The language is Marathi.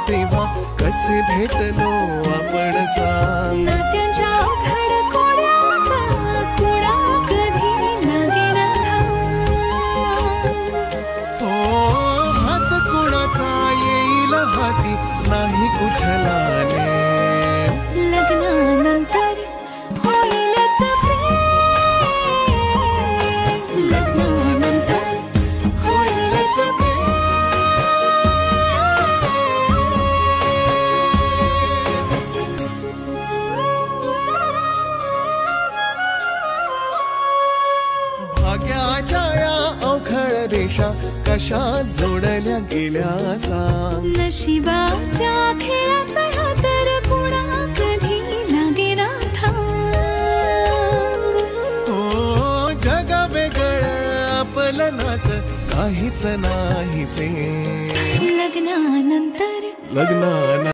तेव्हा कसे भेटलो आपण सांग. नात्यांच्या खडकोड्याचा कुणा कधी लागेना थांब. हो हात कुणाचा येईल हाती नाही कुठला नेम. लग्नानंतर होईलच प्रेम. लग्नानंतर होईलच प्रेम. भाग्याच्या या अवखळ रेषा कशा जोडल्या गेल्या सांग. नशिबाच्या खेळाचा हा तर कुणा कधी लागेना थांब. हो जग वेगळं आपलं नातं काहीच नाही से. लग्नानंतर लग्नानंतर